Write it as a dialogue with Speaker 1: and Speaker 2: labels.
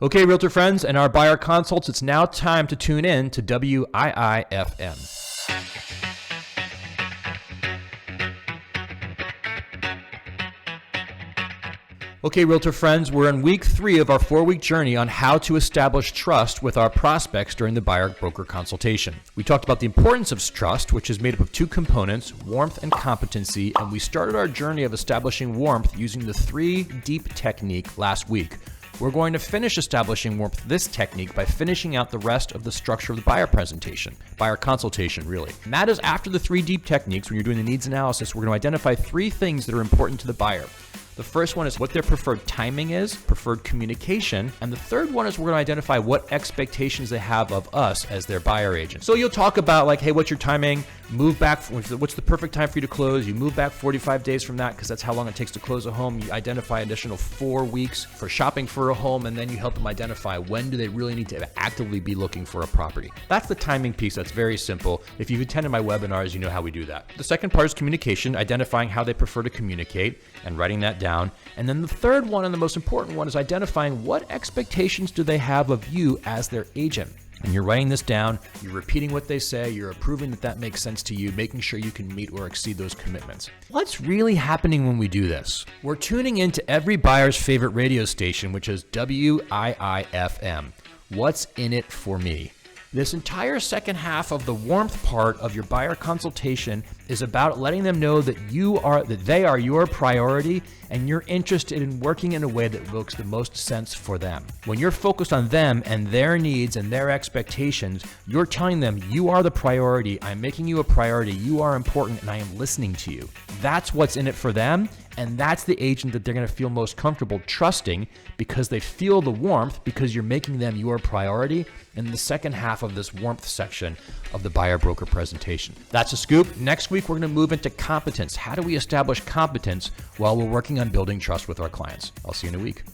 Speaker 1: Okay, Realtor friends and our buyer consults, it's now time to tune in to WIIFM. Okay, Realtor friends, we're in week 3 of our 4-week journey on how to establish trust with our prospects during the buyer broker consultation. We talked about the importance of trust, which is made up of 2 components, warmth and competency, and we started our journey of establishing warmth using the 3 deep technique last week. We're going to finish establishing warmth this technique by finishing out the rest of the structure of the buyer presentation, buyer consultation really. And that is after the 3 deep techniques. When you're doing the needs analysis, we're going to identify 3 things that are important to the buyer. The first one is what their preferred timing is, preferred communication, and the third one is we're going to identify what expectations they have of us as their buyer agent. So you'll talk about like, hey, what's your timing? Move back, what's the perfect time for you to close? You move back 45 days from that because that's how long it takes to close a home. You identify additional 4 weeks for shopping for a home, and then you help them identify when do they really need to actively be looking for a property. That's the timing piece. That's very simple. If you've attended my webinars, you know how we do that. The second part is communication, identifying how they prefer to communicate and writing that down. And then the third one and the most important one is identifying what expectations do they have of you as their agent. And you're writing this down, you're repeating what they say, you're approving that makes sense to you, making sure you can meet or exceed those commitments. What's really happening when we do this? We're tuning into every buyer's favorite radio station, which is WIIFM. What's in it for me? This entire second half of the warmth part of your buyer consultation is about letting them know that they are your priority and you're interested in working in a way that makes the most sense for them. When you're focused on them and their needs and their expectations, you're telling them you are the priority, I'm making you a priority, you are important, and I am listening to you. That's what's in it for them, and that's the agent that they're going to feel most comfortable trusting because they feel the warmth because you're making them your priority in the second half of this warmth section of the buyer broker presentation. That's a scoop. Next week, we're going to move into competence. How do we establish competence while we're working on building trust with our clients? I'll see you in a week.